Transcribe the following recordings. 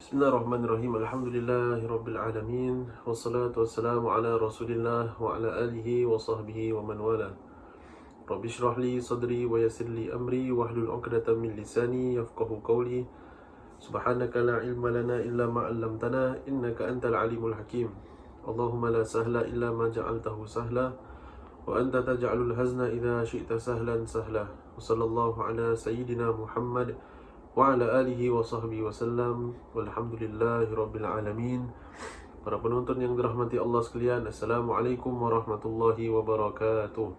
Bismillahirrahmanirrahim. Alhamdulillahirabbil alamin. Wassalatu wassalamu ala Rasulillah wa ala alihi wa sahbihi wa man wala. Rabbi shrah li sadri wa yassir li amri wahlul 'uqdatam min lisani yafqahu qawli. Subhanaka la ilma lana illa ma 'allamtana innaka antal alimul hakim. Allahumma la sahla illa ma ja'altahu sahla wa anta taj'alul hazna idza syi'ta sahlan sahla. Wa sallallahu ala sayyidina Muhammad wa ala alihi wa sahbihi wasallam. Walhamdulillahi rabbil alamin. Para penonton yang dirahmati Allah sekalian, Assalamualaikum warahmatullahi wabarakatuh.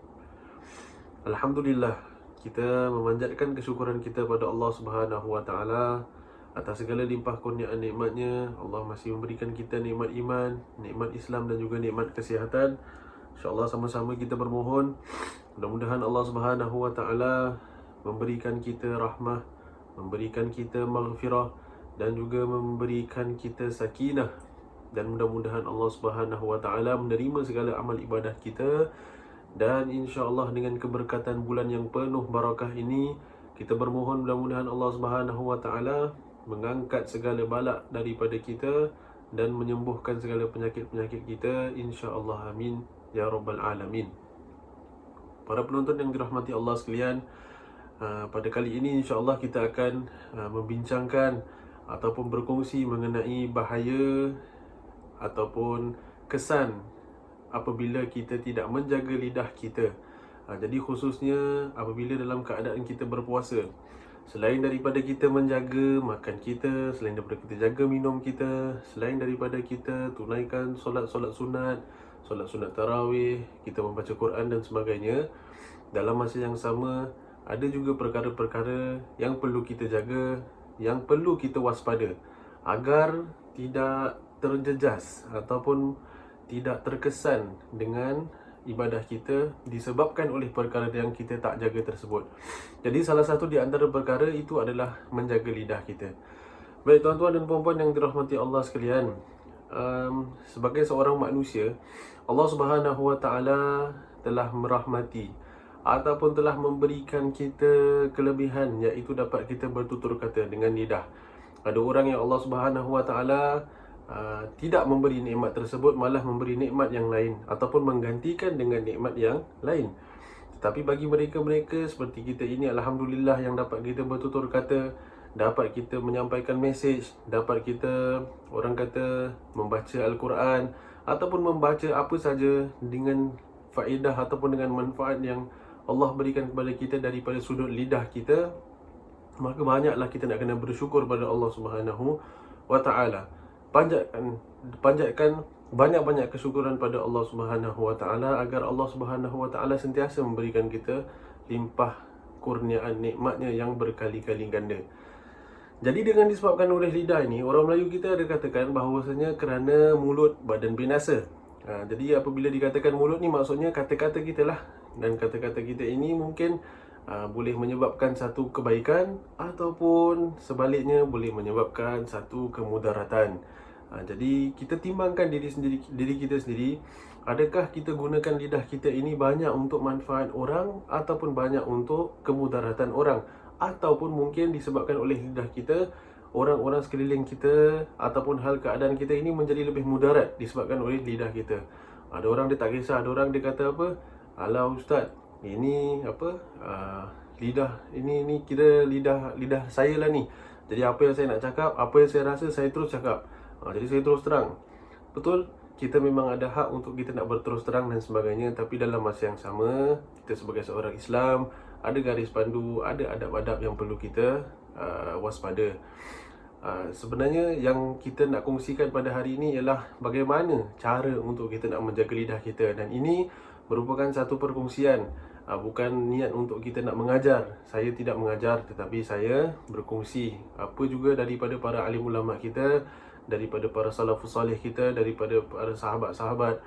Alhamdulillah, kita memanjatkan kesyukuran kita pada Allah Subhanahu wa taala atas segala limpah kurniaan nikmatnya. Allah masih memberikan kita nikmat iman, nikmat Islam dan juga nikmat kesihatan. InsyaAllah sama-sama kita bermohon, mudah-mudahan Allah Subhanahu wa taala memberikan kita rahmah, memberikan kita maghfirah dan juga memberikan kita sakinah, dan mudah-mudahan Allah Subhanahu wa taala menerima segala amal ibadah kita. Dan insya-Allah dengan keberkatan bulan yang penuh barakah ini, kita bermohon mudah-mudahan Allah Subhanahu wa taala mengangkat segala bala daripada kita dan menyembuhkan segala penyakit-penyakit kita, insya-Allah, amin ya rabbal alamin. Para penonton yang dirahmati Allah sekalian, pada kali ini insya-Allah kita akan membincangkan ataupun berkongsi mengenai bahaya ataupun kesan apabila kita tidak menjaga lidah kita. Jadi khususnya apabila dalam keadaan kita berpuasa, selain daripada kita menjaga makan kita, selain daripada kita jaga minum kita, selain daripada kita tunaikan solat-solat sunat, solat sunat tarawih, kita membaca Quran dan sebagainya, dalam masa yang sama ada juga perkara-perkara yang perlu kita jaga, yang perlu kita waspada agar tidak terjejas ataupun tidak terkesan dengan ibadah kita disebabkan oleh perkara yang kita tak jaga tersebut. Jadi salah satu di antara perkara itu adalah menjaga lidah kita. Baik tuan-tuan dan puan-puan yang dirahmati Allah sekalian, sebagai seorang manusia, Allah Subhanahu wa taala telah merahmati ataupun telah memberikan kita kelebihan, iaitu dapat kita bertutur kata dengan lidah. Ada orang yang Allah Subhanahu wa taala tidak memberi nikmat tersebut, malah memberi nikmat yang lain ataupun menggantikan dengan nikmat yang lain. Tetapi bagi mereka-mereka seperti kita ini, alhamdulillah, yang dapat kita bertutur kata, dapat kita menyampaikan mesej, dapat kita, orang kata, membaca Al-Quran ataupun membaca apa saja dengan faedah ataupun dengan manfaat yang Allah berikan kepada kita daripada sudut lidah kita, maka banyaklah kita nak kena bersyukur pada Allah Subhanahu wa taala. Panjatkan banyak-banyak kesyukuran pada Allah Subhanahu wa taala agar Allah Subhanahu wa taala sentiasa memberikan kita limpah kurniaan nikmatnya yang berkali-kali ganda. Jadi dengan disebabkan oleh lidah ini, orang Melayu kita ada katakan bahawasanya kerana mulut badan binasa. Jadi apabila dikatakan mulut ni, maksudnya kata-kata kita lah. Dan kata-kata kita ini mungkin boleh menyebabkan satu kebaikan ataupun sebaliknya boleh menyebabkan satu kemudaratan. Jadi kita timbangkan diri kita sendiri. Adakah kita gunakan lidah kita ini banyak untuk manfaat orang ataupun banyak untuk kemudaratan orang? Ataupun mungkin disebabkan oleh lidah kita, orang-orang sekeliling kita ataupun hal keadaan kita ini menjadi lebih mudarat disebabkan oleh lidah kita. Ada orang dia tak kisah, ada orang dia kata apa, alah ustaz, ini apa, lidah ini kira lidah saya lah ni. Jadi apa yang saya nak cakap, apa yang saya rasa, saya terus cakap. Jadi saya terus terang. Betul, kita memang ada hak untuk kita nak berterus terang dan sebagainya. Tapi dalam masa yang sama, kita sebagai seorang Islam, ada garis pandu, ada adab-adab yang perlu kita waspada. Sebenarnya yang kita nak kongsikan pada hari ini ialah bagaimana cara untuk kita nak menjaga lidah kita. Dan ini merupakan satu perkongsian, bukan niat untuk kita nak mengajar. Saya tidak mengajar, tetapi saya berkongsi apa juga daripada para alim ulama kita, daripada para salafus salih kita, daripada para sahabat-sahabat,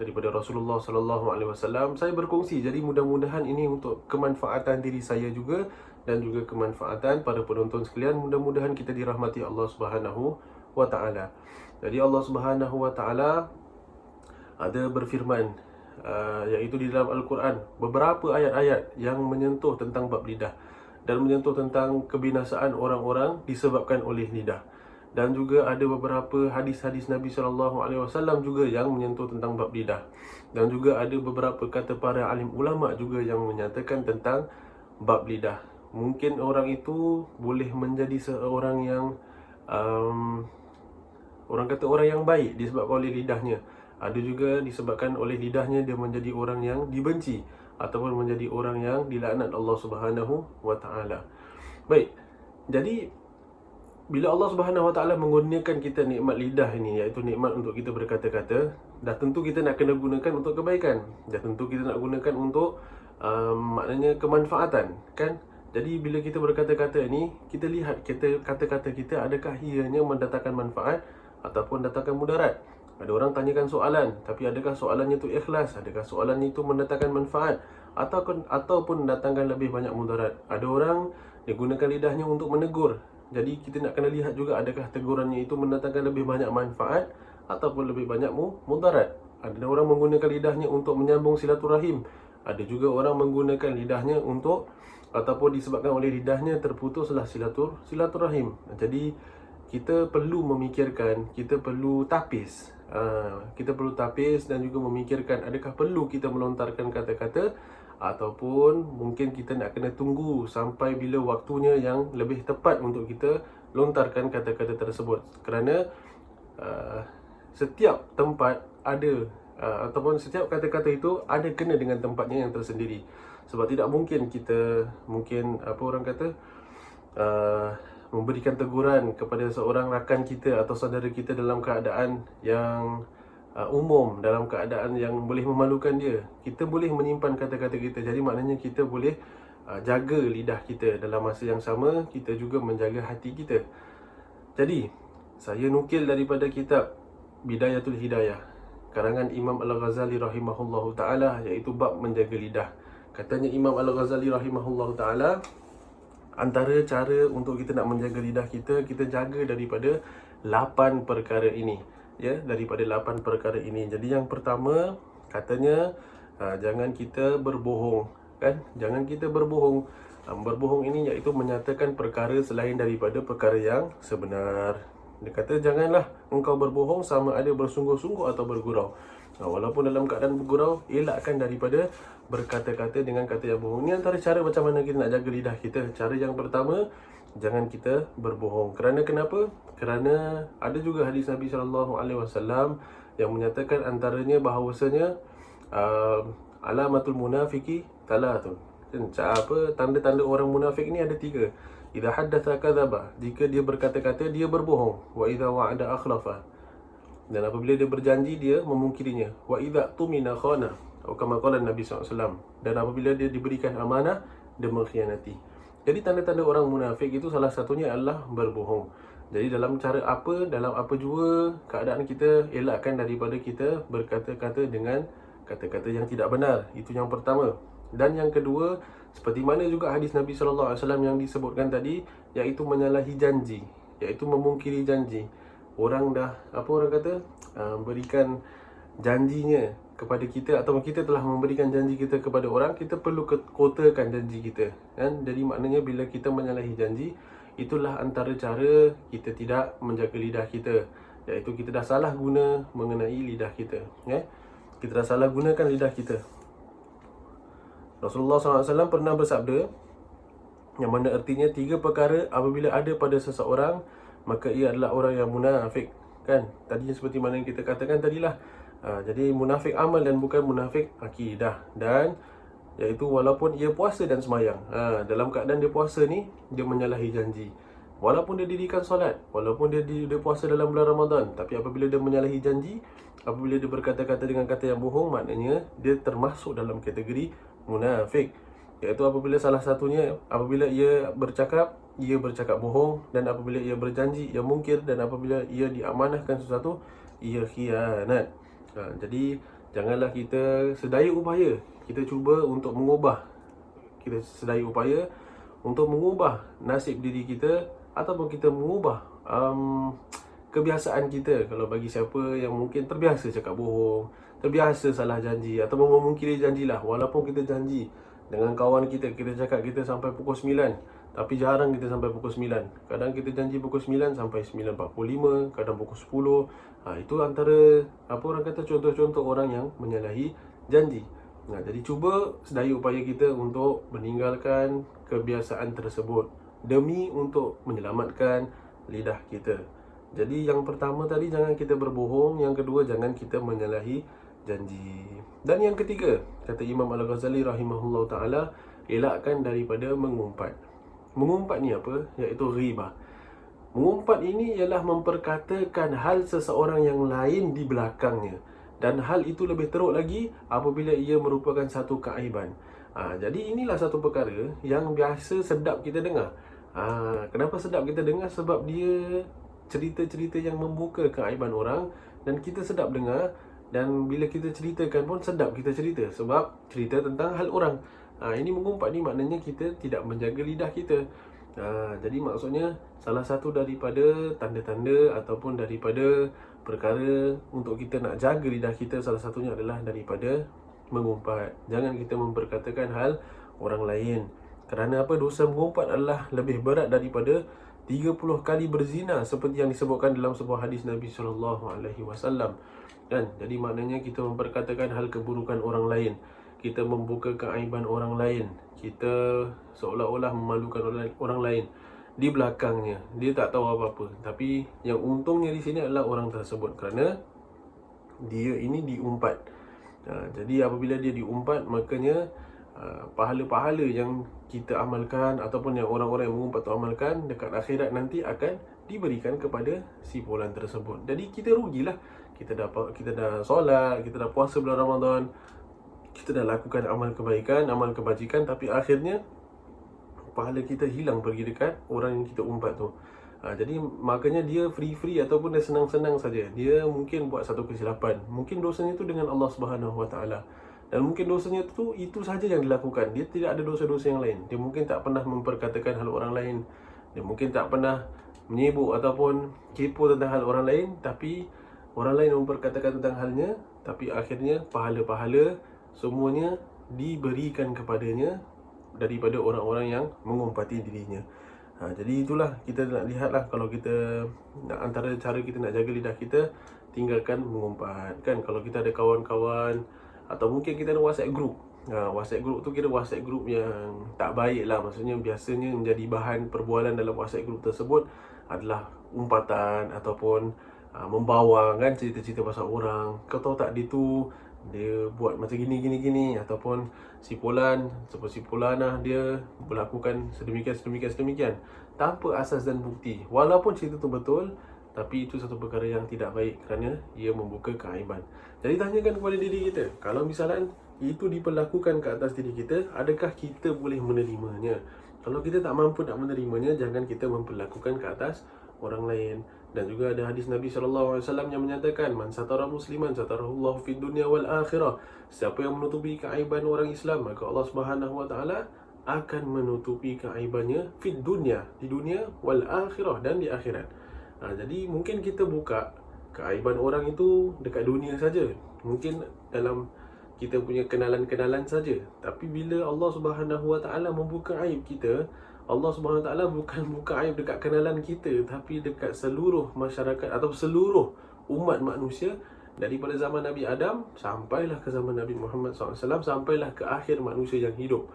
daripada Rasulullah sallallahu alaihi wasallam. Saya berkongsi, jadi mudah-mudahan ini untuk kemanfaatan diri saya juga dan juga kemanfaatan para penonton sekalian. Mudah-mudahan kita dirahmati Allah Subhanahu wa taala. Jadi Allah Subhanahu wa taala ada berfirman, iaitu di dalam Al-Quran, beberapa ayat-ayat yang menyentuh tentang bab lidah dan menyentuh tentang kebinasaan orang-orang disebabkan oleh lidah. dan juga ada beberapa hadis-hadis Nabi SAW juga yang menyentuh tentang bab lidah, dan juga ada beberapa kata para alim ulama juga yang menyatakan tentang bab lidah. Mungkin orang itu boleh menjadi seorang yang orang kata orang yang baik disebabkan oleh lidahnya. Ada juga disebabkan oleh lidahnya dia menjadi orang yang dibenci ataupun menjadi orang yang dilaknat Allah Subhanahu wa taala. Baik. Jadi bila Allah Subhanahu wa taala mengurniakan kita nikmat lidah ini, iaitu nikmat untuk kita berkata-kata, dah tentu kita nak kena gunakan untuk kebaikan. Dah tentu kita nak gunakan untuk maknanya kemanfaatan, kan? Jadi bila kita berkata-kata ni, kita lihat kata-kata kita adakah ianya mendatangkan manfaat ataupun datangkan mudarat. Ada orang tanyakan soalan, tapi adakah soalannya itu ikhlas? Adakah soalannya itu mendatangkan manfaat ataupun datangkan lebih banyak mudarat? Ada orang dia gunakan lidahnya untuk menegur. Jadi kita nak kena lihat juga adakah tegurannya itu mendatangkan lebih banyak manfaat ataupun lebih banyak mudarat. Ada orang menggunakan lidahnya untuk menyambung silaturahim. Ada juga orang menggunakan lidahnya untuk ataupun disebabkan oleh lidahnya terputuslah silaturahim. Jadi kita perlu memikirkan, kita perlu tapis. Kita perlu tapis dan juga memikirkan adakah perlu kita melontarkan kata-kata ataupun mungkin kita nak kena tunggu sampai bila waktunya yang lebih tepat untuk kita lontarkan kata-kata tersebut. Kerana setiap tempat ada ataupun setiap kata-kata itu ada kena dengan tempatnya yang tersendiri. Sebab tidak mungkin kita apa orang kata memberikan teguran kepada seorang rakan kita atau saudara kita dalam keadaan yang umum, dalam keadaan yang boleh memalukan dia. Kita boleh menyimpan kata-kata kita. Jadi maknanya kita boleh jaga lidah kita. Dalam masa yang sama, kita juga menjaga hati kita. Jadi, saya nukil daripada kitab Bidayatul Hidayah, karangan Imam Al-Ghazali rahimahullahu ta'ala, iaitu bab menjaga lidah. Katanya Imam Al-Ghazali rahimahullahu ta'ala, antara cara untuk kita nak menjaga lidah kita, kita jaga daripada 8 perkara ini. Ya, daripada 8 perkara ini. Jadi yang pertama, katanya jangan kita berbohong, kan? Jangan kita berbohong. Berbohong ini iaitu menyatakan perkara selain daripada perkara yang sebenar. Dia kata janganlah engkau berbohong sama ada bersungguh-sungguh atau bergurau. Walaupun dalam keadaan bergurau, elakkan daripada berkata-kata dengan kata yang bohong. Ini antara cara macam mana kita nak jaga lidah kita. Cara yang pertama, jangan kita berbohong. Kerana kenapa? Kerana ada juga hadis Nabi SAW yang menyatakan antaranya bahawasanya alamatul munafiki talatun. Tanda-tanda orang munafik ni ada 3. Idza haddatha kadzaba, jika dia berkata-kata dia berbohong. Wa idza wa'ada akhlafa, dan apabila dia berjanji dia memungkirinya. Wa idza tumina khana, atau kama qala Nabi SAW, dan apabila dia diberikan amanah dia mengkhianati. Jadi tanda-tanda orang munafik itu salah satunya adalah berbohong. Jadi dalam cara apa, dalam apa jua keadaan kita, elakkan daripada kita berkata-kata dengan kata-kata yang tidak benar. Itu yang pertama. Dan yang kedua, seperti mana juga hadis Nabi SAW yang disebutkan tadi, iaitu menyalahi janji, iaitu memungkiri janji. Orang dah, apa orang kata, berikan janjinya kepada kita, atau kita telah memberikan janji kita kepada orang, kita perlu kotakan janji kita, kan? Jadi maknanya bila kita menyalahi janji, itulah antara cara kita tidak menjaga lidah kita, iaitu kita dah salah guna mengenai lidah kita, ya? Kita dah salah gunakan lidah kita. Rasulullah SAW pernah bersabda, yang mana artinya 3 perkara apabila ada pada seseorang, maka ia adalah orang yang munafik, kan? Tadi seperti mana yang kita katakan tadilah. Jadi munafik amal dan bukan munafik akidah. Dan iaitu walaupun ia puasa dan semayang, dalam keadaan dia puasa ni, dia menyalahi janji. Walaupun dia dirikan solat, walaupun dia puasa dalam bulan Ramadan, tapi apabila dia menyalahi janji, apabila dia berkata-kata dengan kata yang bohong, maknanya dia termasuk dalam kategori munafik. Iaitu apabila salah satunya, apabila ia bercakap bohong, dan apabila ia berjanji, ia mungkir, dan apabila ia diamanahkan sesuatu, ia khianat. Jadi janganlah kita sedaya upaya kita cuba untuk mengubah, kita sedaya upaya untuk mengubah nasib diri kita, ataupun kita mengubah kebiasaan kita. Kalau bagi siapa yang mungkin terbiasa cakap bohong, terbiasa salah janji, ataupun memungkiri janjilah, walaupun kita janji dengan kawan kita, kita cakap kita sampai pukul 9, Tapi jarang kita sampai pukul 9. Kadang kita janji pukul 9 sampai 9.45, kadang pukul 10. Itu antara orang kata contoh-contoh orang yang menyalahi janji. Jadi cuba sedaya upaya kita untuk meninggalkan kebiasaan tersebut demi untuk menyelamatkan lidah kita. Jadi yang pertama tadi, jangan kita berbohong. Yang kedua, jangan kita menyalahi janji. Dan yang ketiga, kata Imam Al-Ghazali rahimahullah ta'ala, elakkan daripada mengumpat. Mengumpat ni apa? Iaitu ghibah. Mengumpat ini ialah memperkatakan hal seseorang yang lain di belakangnya. Dan hal itu lebih teruk lagi apabila ia merupakan satu keaiban. Jadi inilah satu perkara yang biasa sedap kita dengar. Kenapa sedap kita dengar? Sebab dia cerita-cerita yang membuka keaiban orang dan kita sedap dengar. Dan bila kita ceritakan pun sedap kita cerita, sebab cerita tentang hal orang. Ini mengumpat ni maknanya kita tidak menjaga lidah kita. Jadi maksudnya salah satu daripada tanda-tanda ataupun daripada perkara untuk kita nak jaga lidah kita, salah satunya adalah daripada mengumpat. Jangan kita memperkatakan hal orang lain. Kerana apa? Dosa mengumpat adalah lebih berat daripada 30 kali berzina, seperti yang disebutkan dalam sebuah hadis Nabi SAW. Jadi maknanya kita memperkatakan hal keburukan orang lain, kita membuka keaiban orang lain, kita seolah-olah memalukan orang lain di belakangnya. Dia tak tahu apa-apa. Tapi yang untungnya di sini adalah orang tersebut, kerana dia ini diumpat. Jadi apabila dia diumpat, makanya pahala-pahala yang kita amalkan ataupun yang orang-orang yang mengumpat tu amalkan dekat akhirat nanti akan diberikan kepada si fulan tersebut. Jadi kita rugilah. Kita dah solat, kita dah puasa bulan Ramadan, kita dah lakukan amal kebaikan, amal kebajikan, tapi akhirnya pahala kita hilang pergi dekat orang yang kita umpat tu. Jadi makanya dia free ataupun dia senang-senang saja. Dia mungkin buat satu kesilapan, mungkin dosanya tu dengan Allah Subhanahu Wa Taala. Dan mungkin dosanya tu itu saja yang dilakukan. Dia tidak ada dosa-dosa yang lain. Dia mungkin tak pernah memperkatakan hal orang lain. Dia mungkin tak pernah menyibuk ataupun kepo tentang hal orang lain, tapi orang lain memperkatakan tentang halnya, tapi akhirnya pahala-pahala semuanya diberikan kepadanya daripada orang-orang yang mengumpati dirinya. Jadi itulah kita nak lihatlah, kalau kita nak, antara cara kita nak jaga lidah kita, tinggalkan mengumpat kan. Kalau kita ada kawan-kawan atau mungkin kita ada WhatsApp group, WhatsApp group tu kira WhatsApp group yang tak baik lah. Maksudnya biasanya menjadi bahan perbualan dalam WhatsApp group tersebut adalah umpatan ataupun membawang kan, cerita-cerita pasal orang. Kau tahu tak, dia tu dia buat macam gini ataupun si fulan dia melakukan sedemikian tanpa asas dan bukti. Walaupun cerita tu betul, tapi itu satu perkara yang tidak baik kerana ia membuka keaiban. Jadi tanyakan kepada diri kita, kalau misalnya itu diperlakukan ke atas diri kita, adakah kita boleh menerimanya? Kalau kita tak mampu nak menerimanya, jangan kita memperlakukan ke atas orang lain. Dan juga ada hadis Nabi SAW yang menyatakan, man satara musliman satarahullahu fid dunya wal akhirah. Siapa yang menutupi keaiban orang Islam, maka Allah Subhanahu Wa Taala akan menutupi keaibannya fid dunya, di dunia, wal akhirah, dan di akhirat. Jadi mungkin kita buka keaiban orang itu dekat dunia saja, mungkin dalam kita punya kenalan-kenalan saja. Tapi bila Allah Subhanahu Wa Taala membuka aib kita, Allah Subhanahu Wa Taala bukan buka aib dekat kenalan kita, tapi dekat seluruh masyarakat atau seluruh umat manusia, daripada zaman Nabi Adam sampailah ke zaman Nabi Muhammad SAW, sampailah ke akhir manusia yang hidup.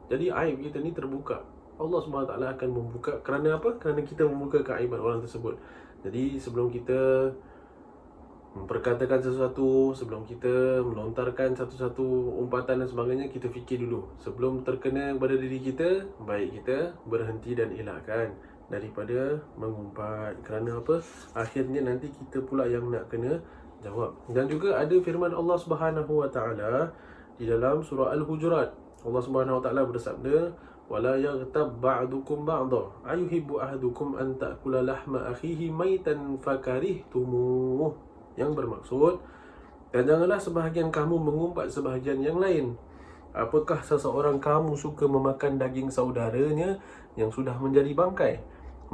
Jadi aib kita ni terbuka. Allah Subhanahu Wa Taala akan membuka. Kerana apa? Kerana kita membuka keaiban orang tersebut. Jadi sebelum kita memperkatakan sesuatu, sebelum kita melontarkan satu-satu umpatan dan sebagainya, kita fikir dulu. Sebelum terkena kepada diri kita, baik kita berhenti dan elakkan daripada mengumpat. Kerana apa? Akhirnya nanti kita pula yang nak kena jawab. Dan juga ada firman Allah Subhanahu Wa Taala di dalam surah Al-Hujurat. Allah Subhanahu Wa Taala bersabda, wala yaghtab ba'dukum ba'dha ayuhibbu ahadukum an ta'kula lahma akhihi maitan fakarihtumuh. Yang bermaksud, dan janganlah sebahagian kamu mengumpat sebahagian yang lain. Apakah seseorang kamu suka memakan daging saudaranya yang sudah menjadi bangkai,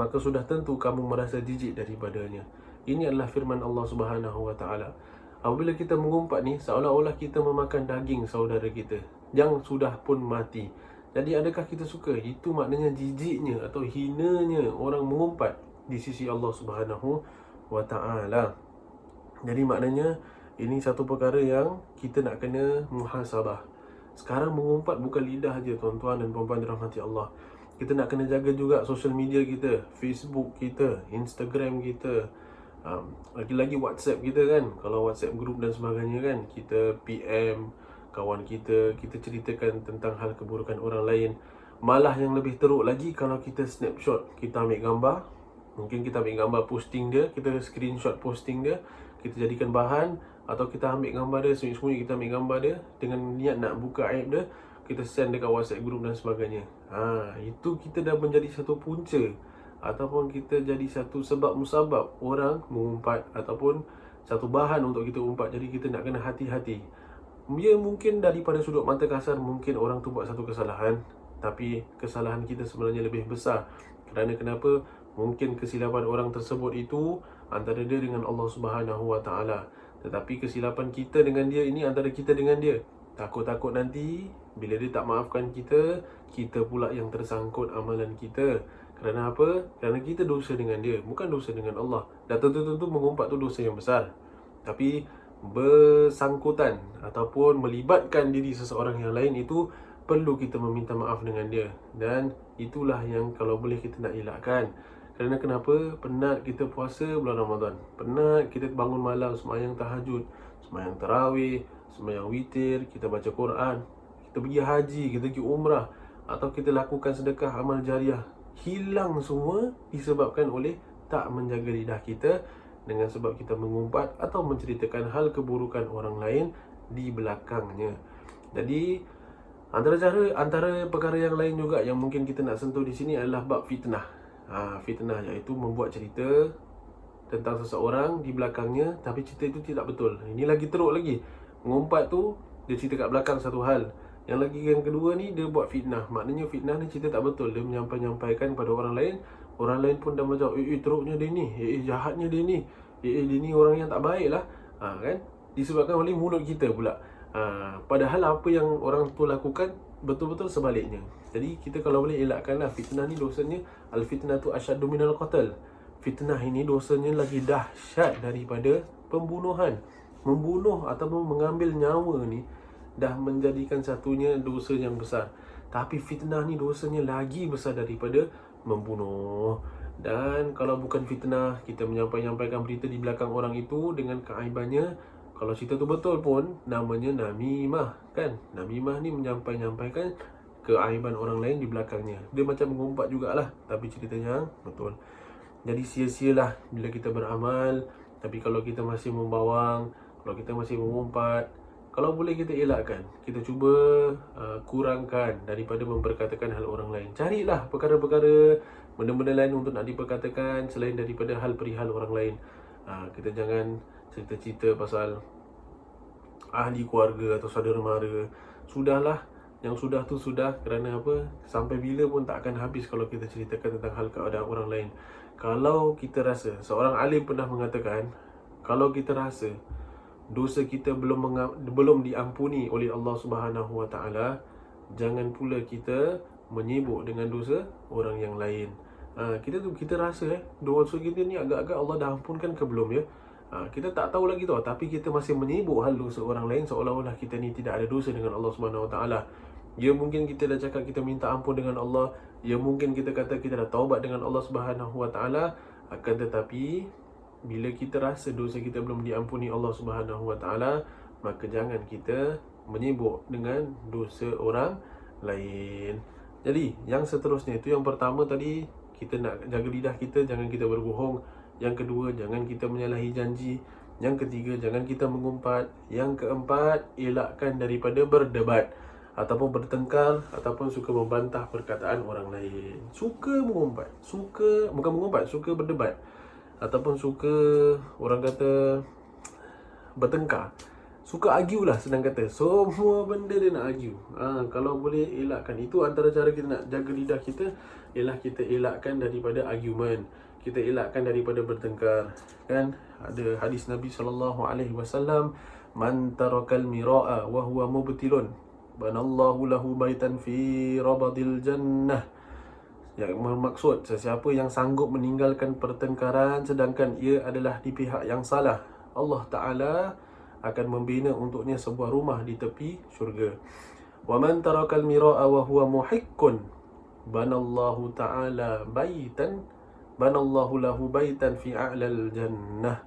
maka sudah tentu kamu merasa jijik daripadanya. Ini adalah firman Allah Subhanahu Wa Taala. Apabila kita mengumpat ni, seolah-olah kita memakan daging saudara kita yang sudah pun mati. Jadi adakah kita suka? Itu maknanya jijiknya atau hinanya orang mengumpat di sisi Allah Subhanahu wa Ta'ala. Jadi maknanya ini satu perkara yang kita nak kena muhasabah. Sekarang mengumpat bukan lidah je, tuan-tuan dan puan-puan dirahmati Allah. Kita nak kena jaga juga sosial media kita, Facebook kita, Instagram kita, lagi-lagi WhatsApp kita kan. Kalau WhatsApp group dan sebagainya kan, kita PM kawan kita, kita ceritakan tentang hal keburukan orang lain. Malah yang lebih teruk lagi kalau kita snapshot, kita ambil gambar, mungkin kita ambil gambar posting dia, kita screenshot posting dia, kita jadikan bahan, atau kita ambil gambar dia, sembunyi-sembunyi kita ambil gambar dia dengan niat nak buka aib dia, kita send dekat WhatsApp group dan sebagainya. Itu kita dah menjadi satu punca, ataupun kita jadi satu sebab musabab orang mengumpat, ataupun satu bahan untuk kita umpat. Jadi kita nak kena hati-hati. Dia mungkin daripada sudut mata kasar, mungkin orang tu buat satu kesalahan, tapi kesalahan kita sebenarnya lebih besar. Kerana kenapa? Mungkin kesilapan orang tersebut itu antara dia dengan Allah Subhanahu wa Ta'ala. Tetapi kesilapan kita dengan dia ini antara kita dengan dia. Takut-takut nanti bila dia tak maafkan kita, kita pula yang tersangkut amalan kita. Kerana apa? Kerana kita dosa dengan dia, bukan dosa dengan Allah. Dan tentu-tentu mengumpat tu dosa yang besar. Tapi bersangkutan ataupun melibatkan diri seseorang yang lain, itu perlu kita meminta maaf dengan dia. Dan itulah yang kalau boleh kita nak elakkan. Kerana kenapa? Penat kita puasa bulan Ramadan, penat kita bangun malam sembahyang tahajud, sembahyang tarawih, sembahyang witir, kita baca Quran, kita pergi haji, kita pergi umrah, atau kita lakukan sedekah amal jariah. Hilang semua disebabkan oleh tak menjaga lidah kita, dengan sebab kita mengumpat atau menceritakan hal keburukan orang lain di belakangnya. Jadi antara perkara yang lain juga yang mungkin kita nak sentuh di sini adalah bab fitnah. Fitnah iaitu membuat cerita tentang seseorang di belakangnya, tapi cerita itu tidak betul. Ini lagi teruk lagi. Mengumpat tu dia cerita kat belakang satu hal. Yang kedua ni dia buat fitnah. Maknanya fitnah ni cerita tak betul. Dia menyampaikan pada orang lain. Orang lain pun dah macam, teruknya dia ni, jahatnya dia ni, dia ni orang yang tak baik lah. Kan? Disebabkan oleh mulut kita pula. Padahal apa yang orang tu lakukan betul-betul sebaliknya. Jadi kita kalau boleh elakkanlah fitnah ni. Dosanya al-fitnah tu asyaddu minal qatl. Fitnah ini dosanya lagi dahsyat daripada pembunuhan. Membunuh ataupun mengambil nyawa ni dah menjadikan satunya dosa yang besar. Tapi fitnah ni dosanya lagi besar daripada membunuh. Dan kalau bukan fitnah, kita menyampaikan berita di belakang orang itu dengan keaibannya, kalau cerita tu betul pun namanya namimah, kan? Namimah ni menyampaikan keaiban orang lain di belakangnya. Dia macam mengumpat jugalah, tapi ceritanya betul. Jadi sia-sialah bila kita beramal, tapi kalau kita masih membawang, kalau kita masih mengumpat, kalau boleh kita elakkan. Kita cuba kurangkan daripada memperkatakan hal orang lain. Carilah perkara-perkara, benda-benda lain untuk nak diperkatakan selain daripada hal perihal orang lain. Kita jangan cerita-cerita pasal ahli keluarga atau saudara mara. Sudahlah, yang sudah tu sudah. Kerana apa? Sampai bila pun tak akan habis kalau kita ceritakan tentang hal keadaan orang lain. Kalau kita rasa, seorang alim pernah mengatakan, kalau kita rasa dosa kita belum diampuni oleh Allah Subhanahu wa Ta'ala, jangan pula kita menyibuk dengan dosa orang yang lain. Kita rasa dosa kita ni agak-agak Allah dah ampunkan ke belum ya? Kita tak tahu lagi tu, tapi kita masih menyibuk hal dosa orang lain seolah-olah kita ni tidak ada dosa dengan Allah Subhanahu wa Ta'ala. Ya mungkin kita dah cakap kita minta ampun dengan Allah, ya mungkin kita kata kita dah taubat dengan Allah Subhanahu wa Ta'ala, akan tetapi bila kita rasa dosa kita belum diampuni Allah Subhanahu wa Ta'ala, maka jangan kita menyibuk dengan dosa orang lain. Jadi yang seterusnya itu, yang pertama tadi, kita nak jaga lidah kita, jangan kita berbohong. Yang kedua, jangan kita menyalahi janji. Yang ketiga, jangan kita mengumpat. Yang keempat, elakkan daripada berdebat ataupun bertengkar ataupun suka membantah perkataan orang lain. Suka mengumpat, suka berdebat, ataupun suka, orang kata, bertengkar, suka argue lah, senang kata. Semua benda dia nak argue. Kalau boleh elakkan. Itu antara cara kita nak jaga lidah kita, ialah kita elakkan daripada argument, kita elakkan daripada bertengkar. Kan ada hadis Nabi SAW, man tarakal mira'a wa huwa mubtilun, banallahu lahu baitan fi rabadil jannah. Yang bermaksud sesiapa yang sanggup meninggalkan pertengkaran sedangkan ia adalah di pihak yang salah, Allah Ta'ala akan membina untuknya sebuah rumah di tepi syurga. Wa man tarakal mira'a wa huwa muhiqqun banallahu ta'ala baitan banallahu lahu baitan fi a'lal jannah.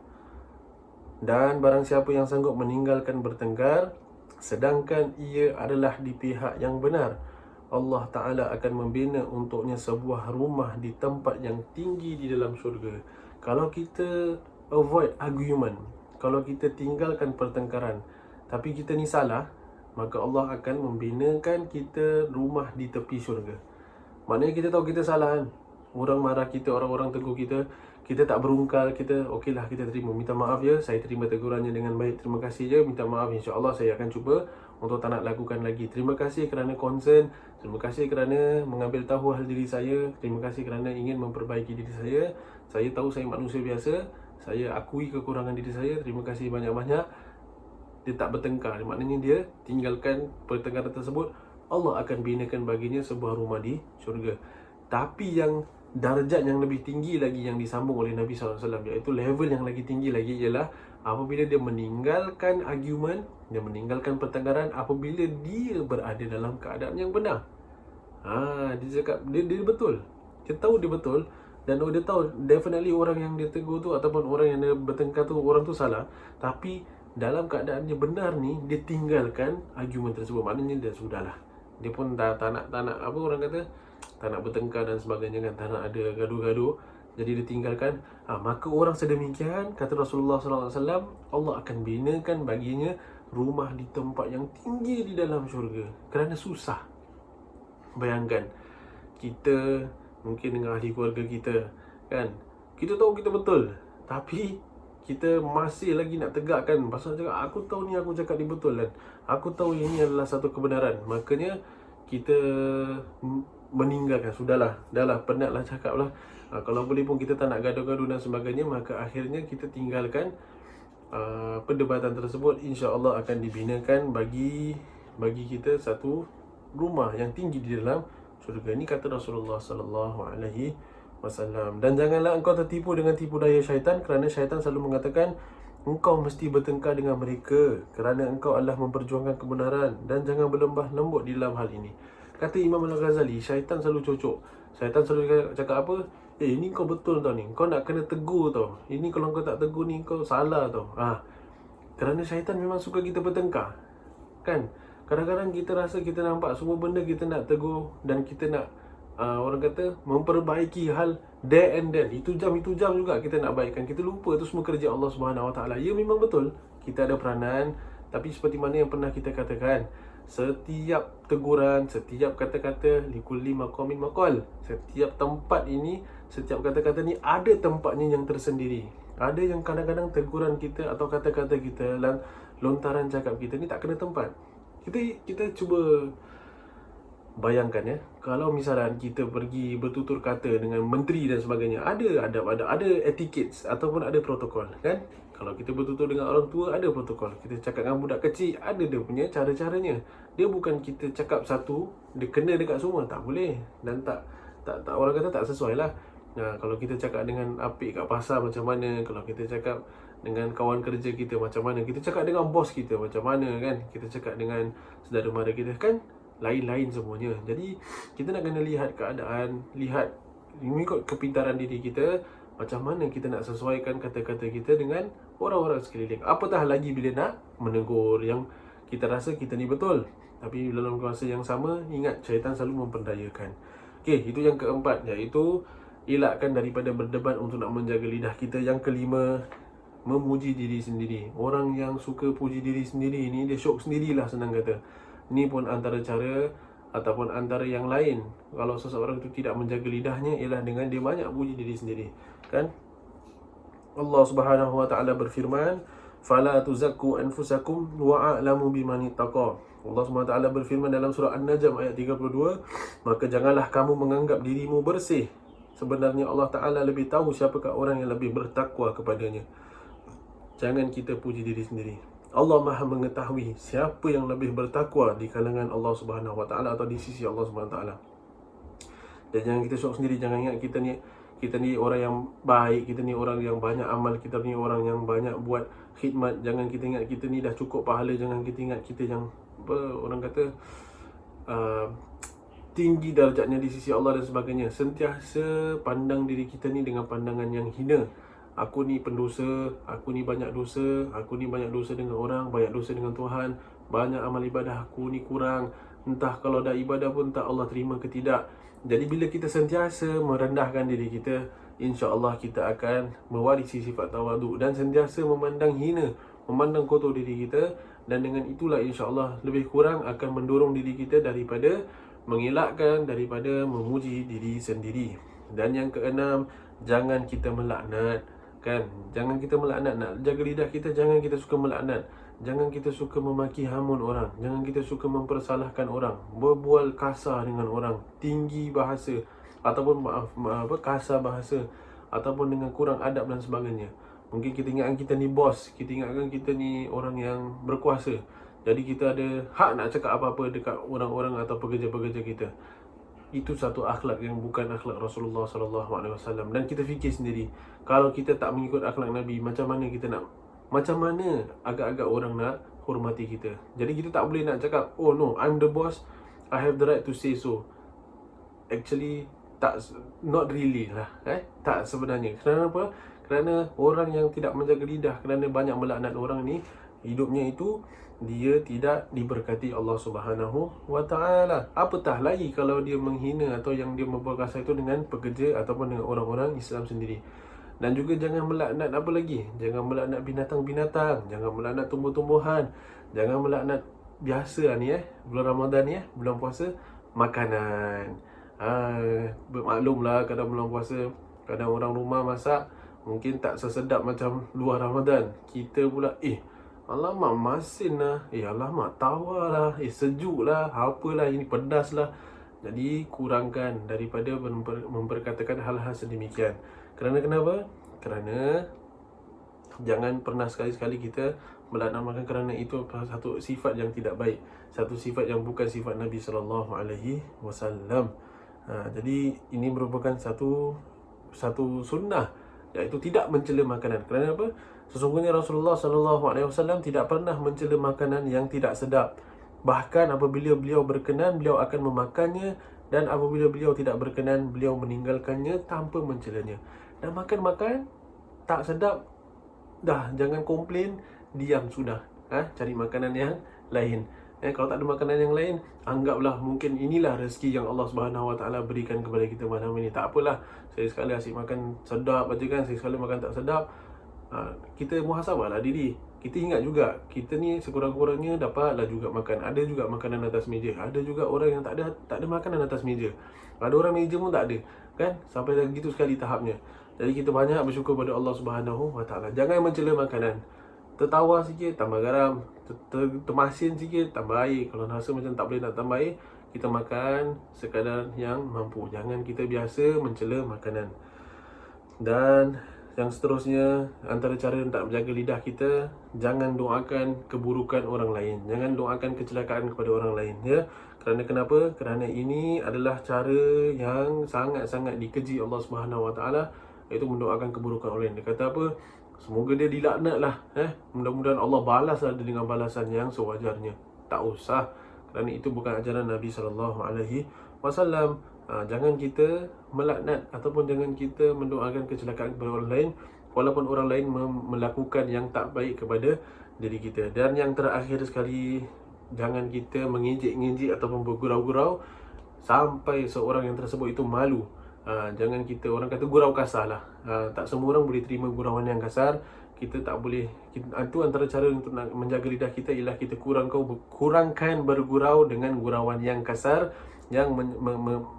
Dan barang siapa yang sanggup meninggalkan bertengkar sedangkan ia adalah di pihak yang benar, Allah Ta'ala akan membina untuknya sebuah rumah di tempat yang tinggi di dalam syurga. Kalau kita avoid argument, kalau kita tinggalkan pertengkaran, tapi kita ni salah, maka Allah akan membinakan kita rumah di tepi syurga. Maknanya kita tahu kita salah kan? Orang marah kita, orang-orang tegur kita, kita tak berungkal, kita okeylah, kita terima, minta maaf ya, saya terima tegurannya dengan baik, terima kasih je, minta maaf, insya-Allah saya akan cuba untuk tak nak lakukan lagi. Terima kasih kerana concern, terima kasih kerana mengambil tahu hal diri saya, terima kasih kerana ingin memperbaiki diri saya. Saya tahu saya manusia biasa, saya akui kekurangan diri saya, terima kasih banyak-banyak. Dia tak bertengkar, maknanya dia tinggalkan pertengkaran tersebut, Allah akan binakan baginya sebuah rumah di syurga. Tapi yang darjat yang lebih tinggi lagi yang disambung oleh Nabi SAW, iaitu level yang lagi tinggi lagi, ialah apabila dia meninggalkan argument, dia meninggalkan pertengkaran apabila dia berada dalam keadaan yang benar. Dia cakap dia betul, dia tahu dia betul, dan dia tahu definitely orang yang dia tegur tu ataupun orang yang dia bertengkar tu, orang tu salah, tapi dalam keadaan dia benar ni, dia tinggalkan argument tersebut. Maknanya dia sudahlah, dia pun tak nak apa orang kata, tak nak bertengkar dan sebagainya kan, tak nak ada gaduh-gaduh, jadi dia tinggalkan. Maka orang sedemikian, kata Rasulullah SAW, Allah akan binakan baginya rumah di tempat yang tinggi di dalam syurga. Kerana susah. Bayangkan, kita mungkin dengan ahli keluarga kita kan, kita tahu kita betul, tapi kita masih lagi nak tegakkan. Pasal cakap, aku tahu ni aku cakap ni betul kan, aku tahu ini adalah satu kebenaran. Makanya kita meninggalkan, sudahlah, dahlah, penatlah cakap lah. Kalau boleh pun kita tak nak gaduh-gaduh dan sebagainya, maka akhirnya kita tinggalkan perdebatan tersebut. InsyaAllah akan dibinakan bagi kita satu rumah yang tinggi di dalam syurga. Ini kata Rasulullah SAW. Dan janganlah engkau tertipu dengan tipu daya syaitan, kerana syaitan selalu mengatakan engkau mesti bertengkar dengan mereka kerana engkau adalah memperjuangkan kebenaran, dan jangan berlembah lembut di dalam hal ini. Kata Imam Al-Ghazali, syaitan selalu cocok. Syaitan selalu cakap apa? Ini kau betul tau ni, kau nak kena tegur tau. Ini kalau kau tak tegur ni, kau salah tau. Kerana syaitan memang suka kita bertengkar kan. Kadang-kadang kita rasa kita nampak semua benda kita nak tegur, dan kita nak orang kata memperbaiki hal there and then. Itu jam juga kita nak baikkan. Kita lupa itu semua kerja Allah Subhanahu Wa Taala. Ya, memang betul kita ada peranan, tapi seperti mana yang pernah kita katakan, setiap teguran, setiap kata-kata, likulli maqamin maqal. Setiap tempat ini, setiap kata-kata ni ada tempatnya yang tersendiri. Ada yang kadang-kadang teguran kita atau kata-kata kita, lontaran cakap kita ni tak kena tempat. Kita cuba bayangkan ya, kalau misalnya kita pergi bertutur kata dengan menteri dan sebagainya, ada adab, ada etiquette ataupun ada protokol kan. Kalau kita bertutur dengan orang tua, ada protokol. Kita cakap dengan budak kecil, ada dia punya cara-caranya. Dia bukan kita cakap satu, dia kena dekat semua. Tak boleh. Dan tak orang kata tak sesuai lah. Kalau kita cakap dengan apik kat pasar macam mana, kalau kita cakap dengan kawan kerja kita macam mana, kita cakap dengan bos kita macam mana kan, kita cakap dengan saudara mara kita kan, lain-lain semuanya. Jadi kita nak kena lihat keadaan, lihat mengikut kepintaran diri kita, macam mana kita nak sesuaikan kata-kata kita dengan orang-orang sekeliling. Apatah lagi bila nak menegur yang kita rasa kita ni betul, tapi dalam masa yang sama, ingat syaitan selalu memperdayakan. Okey, itu yang keempat, iaitu elakkan daripada berdebat untuk nak menjaga lidah kita. Yang kelima, memuji diri sendiri. Orang yang suka puji diri sendiri ni, dia syok sendirilah, senang kata. Ni pun antara cara ataupun antara yang lain kalau seseorang itu tidak menjaga lidahnya, ialah dengan dia banyak puji diri sendiri kan. Allah Subhanahu Wa Taala berfirman, fala tuzakku anfusakum wa a'lamu biman ittaqa. Allah Subhanahu Wa Taala berfirman dalam surah An-Najm ayat 32, maka janganlah kamu menganggap dirimu bersih, sebenarnya Allah Taala lebih tahu siapakah orang yang lebih bertakwa kepadanya. Jangan kita puji diri sendiri. Allah Maha mengetahui siapa yang lebih bertakwa di kalangan Allah Subhanahu Wa Taala atau di sisi Allah Subhanahu Wa Taala. Dan jangan kita syok sendiri, jangan ingat kita ni orang yang baik, kita ni orang yang banyak amal, kita ni orang yang banyak buat khidmat. Jangan kita ingat kita ni dah cukup pahala, jangan kita ingat kita yang orang kata tinggi darjatnya di sisi Allah dan sebagainya. Sentiasa pandang diri kita ni dengan pandangan yang hina. Aku ni pendosa, aku ni banyak dosa, aku ni banyak dosa dengan orang, banyak dosa dengan Tuhan, banyak amal ibadah aku ni kurang. Entah kalau dah ibadah pun tak Allah terima ke tidak. Jadi bila kita sentiasa merendahkan diri kita, insya-Allah kita akan mewarisi sifat tawaduk dan sentiasa memandang hina, memandang kotor diri kita, dan dengan itulah insya-Allah lebih kurang akan mendorong diri kita daripada mengelakkan, daripada memuji diri sendiri. Dan yang keenam, jangan kita melaknat. Kan, jangan kita melaknat. Nak jaga lidah kita, jangan kita suka melaknat, jangan kita suka memaki hamun orang, jangan kita suka mempersalahkan orang, berbual kasar dengan orang, tinggi bahasa ataupun kasar bahasa, ataupun dengan kurang adab dan sebagainya. Mungkin kita ingatkan kita ni bos, kita ingatkan kita ni orang yang berkuasa, jadi kita ada hak nak cakap apa-apa dekat orang-orang atau pekerja-pekerja kita. Itu satu akhlak yang bukan akhlak Rasulullah SAW. Dan kita fikir sendiri, kalau kita tak mengikut akhlak Nabi, macam mana agak-agak orang nak hormati kita. Jadi kita tak boleh nak cakap, oh no, I'm the boss, I have the right to say so. Actually, not really lah. Tak sebenarnya. Kerana apa? Kerana orang yang tidak menjaga lidah, kerana banyak melaknat orang ni, hidupnya itu dia tidak diberkati Allah Subhanahu Wa Taala. Apatah lagi kalau dia menghina atau yang dia membuat kasar itu dengan pekerja ataupun dengan orang-orang Islam sendiri. Dan juga jangan melaknat apa lagi? Jangan melaknat binatang-binatang, jangan melaknat tumbuh-tumbuhan, jangan melaknat biasa ni bulan Ramadan ni bulan puasa, makanan. Maklumlah kadang bulan puasa, kadang orang rumah masak mungkin tak sesedap macam luar Ramadan. Kita pula alamak masin lah, alamak tawar lah, sejuk lah, apalah ini pedas lah. Jadi kurangkan daripada memperkatakan hal-hal sedemikian. Kerana kenapa? Kerana jangan pernah sekali-sekali kita melaknat makan, kerana itu satu sifat yang tidak baik, satu sifat yang bukan sifat Nabi SAW. Jadi ini merupakan satu sunnah, iaitu tidak mencela makanan. Kerana apa? Sesungguhnya Rasulullah SAW tidak pernah mencela makanan yang tidak sedap. Bahkan apabila beliau berkenan, beliau akan memakannya, dan apabila beliau tidak berkenan, beliau meninggalkannya tanpa mencelanya. Dan makan tak sedap, dah jangan komplain, diam sudah. Cari makanan yang lain. Kalau tak ada makanan yang lain, anggaplah mungkin inilah rezeki yang Allah Subhanahu Wa Taala berikan kepada kita malam ini. Tak apalah, saya sekali asyik makan sedap aja kan, saya sekali makan tak sedap. Kita muhasabahlah diri. Kita ingat juga, kita ni sekurang-kurangnya dapatlah juga makan. Ada juga makanan atas meja. Ada juga orang yang tak ada makanan atas meja. Ada orang meja pun tak ada, kan? Sampai begitu sekali tahapnya. Jadi kita banyak bersyukur pada Allah Subhanahu Wa Taala. Jangan mencela makanan. Tertawa sikit, tambah garam. Termasin sikit, tambah air. Kalau rasa macam tak boleh nak tambah air, kita makan sekadar yang mampu. Jangan kita biasa mencela makanan. Dan yang seterusnya, antara cara untuk menjaga lidah kita, jangan doakan keburukan orang lain, jangan doakan kecelakaan kepada orang lain, ya. Kerana kenapa? Kerana ini adalah cara yang sangat-sangat dikeji Allah Subhanahu Wa Taala, iaitu mendoakan keburukan orang lain. Dia kata apa? Semoga dia dilaknatlah, mudah-mudahan Allah balaslah dengan balasan yang sewajarnya. Tak usah, kerana itu bukan ajaran Nabi SAW. Jangan kita melaknat ataupun jangan kita mendoakan kecelakaan kepada orang lain, walaupun orang lain melakukan yang tak baik kepada diri kita. Dan yang terakhir sekali, jangan kita mengejek-ngejek ataupun bergurau-gurau sampai seorang yang tersebut itu malu. Jangan kita, orang kata gurau kasar lah. Tak semua orang boleh terima gurauan yang kasar. Kita tak boleh, itu antara cara untuk nak menjaga lidah kita, ialah kita kurangkan bergurau dengan gurauan yang kasar, yang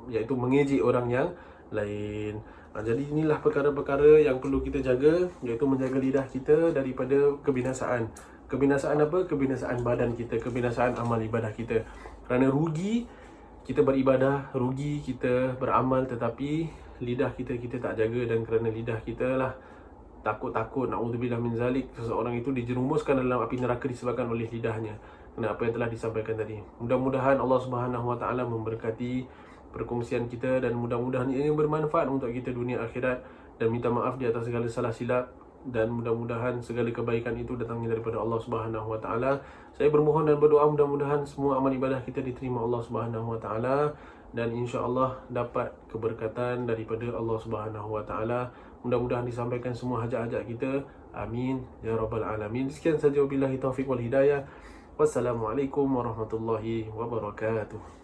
iaitu mengejek orang yang lain. Jadi inilah perkara-perkara yang perlu kita jaga, iaitu menjaga lidah kita daripada kebinasaan. Kebinasaan apa? Kebinasaan badan kita, kebinasaan amal ibadah kita. Kerana rugi kita beribadah, rugi kita beramal, tetapi lidah kita tak jaga. Dan kerana lidah kita lah takut-takut, na'udzubillah min zalik, seseorang itu dijerumuskan dalam api neraka disebabkan oleh lidahnya, kena apa yang telah disampaikan tadi. Mudah-mudahan Allah Subhanahu Wa Taala memberkati perkongsian kita, dan mudah-mudahan ini bermanfaat untuk kita dunia akhirat, dan minta maaf di atas segala salah silap, dan mudah-mudahan segala kebaikan itu datangnya daripada Allah Subhanahu Wa Taala. Saya bermohon dan berdoa mudah-mudahan semua amal ibadah kita diterima Allah Subhanahu Wa Taala, dan insya-Allah dapat keberkatan daripada Allah Subhanahu Wa Taala. Mudah-mudahan disampaikan semua hajat-hajat kita. Amin ya rabbal alamin. Sekian saja, wabillahi taufik wal hidayah. Wassalamualaikum warahmatullahi wabarakatuh.